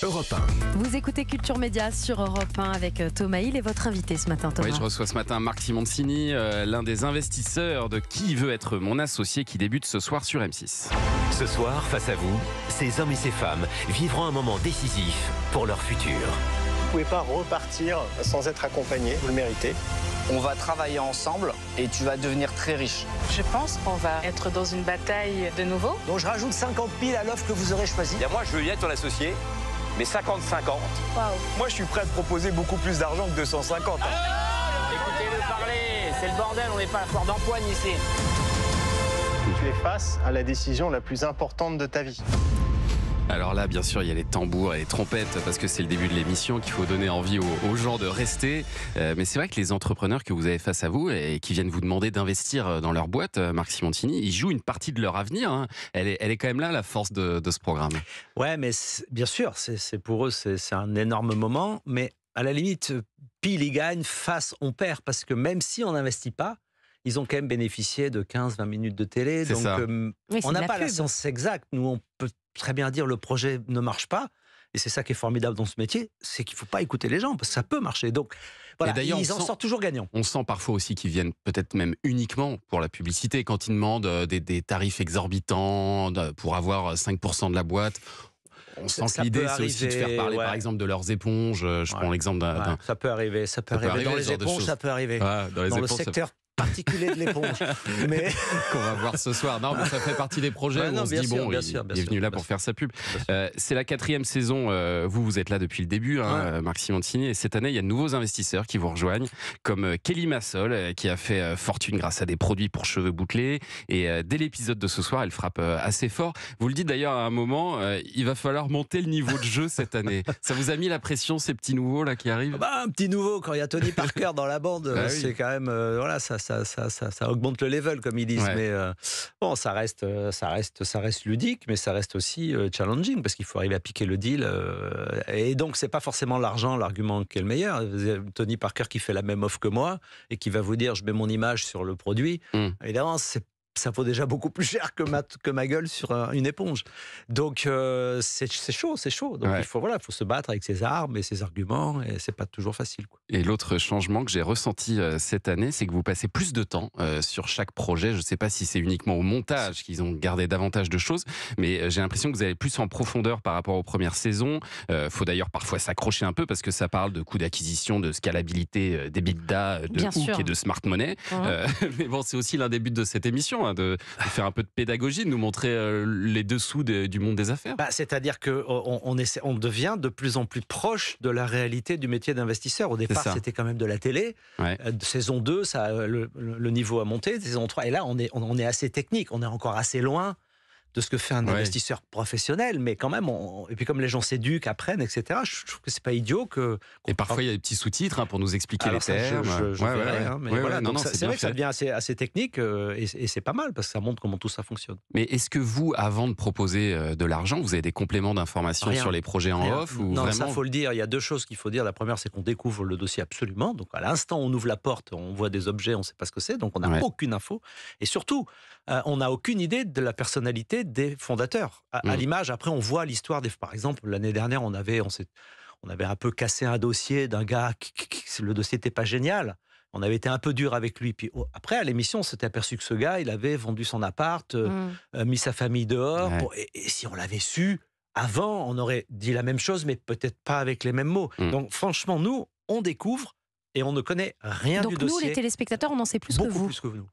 Europe 1. Vous écoutez Culture Média sur Europe 1 avec Thomas Hill et votre invité ce matin, Thomas. Oui, je reçois ce matin Marc Simoncini, l'un des investisseurs de Qui veut être mon associé, qui débute ce soir sur M6. Ce soir, face à vous, ces hommes et ces femmes vivront un moment décisif pour leur futur. Vous ne pouvez pas repartir sans être accompagné, vous le méritez. On va travailler ensemble et tu vas devenir très riche. Je pense qu'on va être dans une bataille de nouveau. Donc je rajoute 50 000 à l'offre que vous aurez choisie. Moi, je veux bien être ton associé, mais 50-50. Waouh. Moi, je suis prêt à te proposer beaucoup plus d'argent que 250. Écoutez-le parler, c'est le bordel, on n'est pas à Fort d'Empoigne ici. Tu es face à la décision la plus importante de ta vie. Alors là, bien sûr, il y a les tambours et les trompettes parce que c'est le début de l'émission qu'il faut donner envie aux gens de rester. Mais c'est vrai que les entrepreneurs que vous avez face à vous et qui viennent vous demander d'investir dans leur boîte, Marc Simoncini, ils jouent une partie de leur avenir. Hein. Elle est quand même là, la force de ce programme. Ouais, mais bien sûr, c'est pour eux, c'est un énorme moment. Mais à la limite, pile, ils gagnent, face, on perd. Parce que même si on n'investit pas, ils ont quand même bénéficié de 15-20 minutes de télé. C'est donc, ça. on n'a pas la science exacte. Nous, on peut très bien dire le projet ne marche pas. Et c'est ça qui est formidable dans ce métier, c'est qu'il ne faut pas écouter les gens, parce que ça peut marcher. Donc, voilà, ils en sortent toujours gagnants. On sent parfois aussi qu'ils viennent peut-être même uniquement pour la publicité. Quand ils demandent des tarifs exorbitants pour avoir 5% de la boîte, on sent que l'idée, c'est aussi de faire parler, par exemple, de leurs éponges. Je prends l'exemple d'un... Ça peut arriver, Dans les éponges, ça peut arriver. Dans le secteur particulier de l'éponge. Mais... qu'on va voir ce soir. Non, mais ça fait partie des projets où on se dit, il est venu là pour faire sa pub. C'est la 4e saison. Vous êtes là depuis le début, Marc Simoncini. Et cette année, il y a de nouveaux investisseurs qui vous rejoignent, comme Kelly Massol, qui a fait fortune grâce à des produits pour cheveux bouclés. Et dès l'épisode de ce soir, elle frappe assez fort. Vous le dites d'ailleurs à un moment, il va falloir monter le niveau de jeu cette année. Ça vous a mis la pression, ces petits nouveaux là qui arrivent? Un petit nouveau, quand il y a Tony Parker dans la bande, c'est quand même... ça augmente le level, comme ils disent. Mais bon, ça reste ludique, mais ça reste aussi challenging, parce qu'il faut arriver à piquer le deal. Et donc, c'est pas forcément l'argent l'argument qui est le meilleur. Tony Parker qui fait la même offre que moi et qui va vous dire, je mets mon image sur le produit. Évidemment, ça vaut déjà beaucoup plus cher que ma gueule sur une éponge. Donc, c'est chaud. Donc, il faut se battre avec ses armes et ses arguments, et c'est pas toujours facile, quoi. Et l'autre changement que j'ai ressenti cette année, c'est que vous passez plus de temps sur chaque projet. Je ne sais pas si c'est uniquement au montage qu'ils ont gardé davantage de choses, mais j'ai l'impression que vous allez plus en profondeur par rapport aux premières saisons. Faut d'ailleurs parfois s'accrocher un peu parce que ça parle de coûts d'acquisition, de scalabilité, d'EBITDA, de hook et de smart money. Mais bon, c'est aussi l'un des buts de cette émission, de faire un peu de pédagogie, de nous montrer les dessous du monde des affaires. C'est-à-dire qu'on devient de plus en plus proche de la réalité du métier d'investisseur. Au départ, c'était quand même de la télé. Saison 2, le niveau a monté. Saison 3, et là, on est assez technique. On est encore assez loin de ce que fait un investisseur professionnel, mais quand même, et puis comme les gens s'éduquent, apprennent, etc., je trouve que c'est pas idiot que... Et parfois, il y a des petits sous-titres pour nous expliquer les termes. Je verrai, mais voilà, c'est vrai que ça devient assez technique, et c'est pas mal, parce que ça montre comment tout ça fonctionne. Mais est-ce que vous, avant de proposer de l'argent, vous avez des compléments d'informations sur les projets en off ou Non, vraiment... ça, faut le dire. Il y a deux choses qu'il faut dire. La première, c'est qu'on découvre le dossier absolument. Donc, à l'instant, on ouvre la porte, on voit des objets, on ne sait pas ce que c'est, donc on n'a aucune info. Et surtout, on n'a aucune idée de la personnalité des fondateurs. À l'image, après, on voit l'histoire par exemple, l'année dernière, on avait un peu cassé un dossier d'un gars le dossier n'était pas génial. On avait été un peu dur avec lui. Puis après, à l'émission, on s'était aperçu que ce gars, il avait vendu son appart, mis sa famille dehors. Et si on l'avait su avant, on aurait dit la même chose, mais peut-être pas avec les mêmes mots. Donc, franchement, nous, on découvre et on ne connaît rien du dossier. Donc, nous, les téléspectateurs, on en sait plus que vous. Beaucoup plus que nous.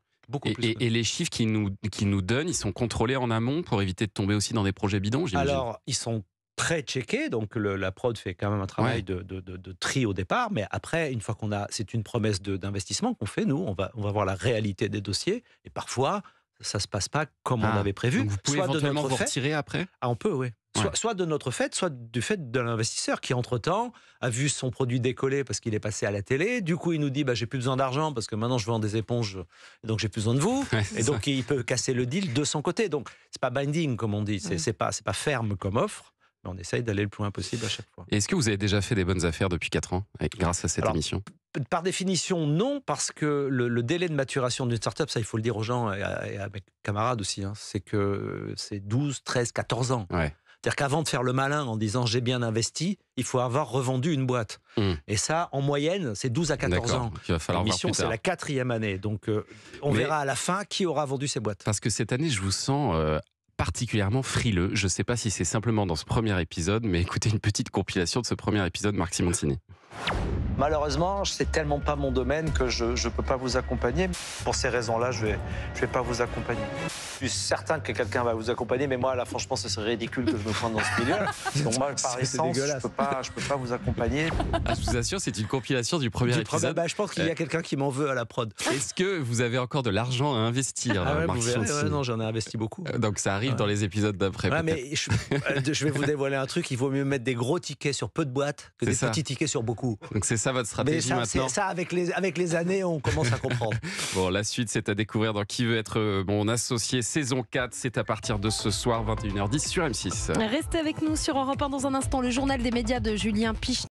Et les chiffres qu'ils nous donnent, ils sont contrôlés en amont pour éviter de tomber aussi dans des projets bidons, j'imagine. Alors, ils sont pré-checkés, donc la prod fait quand même un travail de tri au départ, mais après, une fois c'est une promesse d'investissement qu'on fait, nous, on va voir la réalité des dossiers, et parfois, ça se passe pas comme on avait prévu. Donc vous pouvez éventuellement vous retirer après ? On peut, oui. Soit de notre fait, soit du fait de l'investisseur qui, entre-temps, a vu son produit décoller parce qu'il est passé à la télé. Du coup, il nous dit j'ai plus besoin d'argent parce que maintenant je vends des éponges, donc j'ai plus besoin de vous. Et donc, il peut casser le deal de son côté. Donc, c'est pas binding, comme on dit. C'est pas ferme comme offre. Mais on essaye d'aller le plus loin possible à chaque fois. Et est-ce que vous avez déjà fait des bonnes affaires depuis 4 ans grâce à cette émission ? Par définition, non, parce que le délai de maturation d'une start-up, ça il faut le dire aux gens et à mes camarades aussi, c'est que c'est 12, 13, 14 ans. C'est-à-dire qu'avant de faire le malin en disant j'ai bien investi, il faut avoir revendu une boîte. Et ça, en moyenne, c'est 12 à 14 ans. Il va falloir La mission, voir plus c'est tard. la 4e année. Donc, on verra à la fin qui aura vendu ses boîtes. Parce que cette année, je vous sens particulièrement frileux. Je ne sais pas si c'est simplement dans ce premier épisode, mais écoutez une petite compilation de ce premier épisode, Marc Simoncini. Malheureusement, c'est tellement pas mon domaine que je ne peux pas vous accompagner. Pour ces raisons-là, je vais pas vous accompagner. Je suis certain que quelqu'un va vous accompagner, mais moi, là, franchement, ce serait ridicule que je me pointe dans ce milieu. Donc moi, par essence, je peux pas vous accompagner. Ah, je vous assure, c'est une compilation du premier épisode. Je pense qu'il y a quelqu'un qui m'en veut à la prod. Est-ce que vous avez encore de l'argent à investir, Marc vous verrez, Simoncini? non, j'en ai investi beaucoup. Donc ça arrive dans les épisodes d'après. Ouais, peut-être. mais je vais vous dévoiler un truc, il vaut mieux mettre des gros tickets sur peu de boîtes que C'est des ça. petits tickets sur beaucoup. Donc c'est ça votre Mais stratégie maintenant. ça avec les années, on commence à comprendre. Bon, la suite, c'est à découvrir dans Qui veut être mon associé, saison 4. C'est à partir de ce soir, 21h10 sur M6. Restez avec nous sur Europe 1 dans un instant. Le journal des médias de Julien Piche.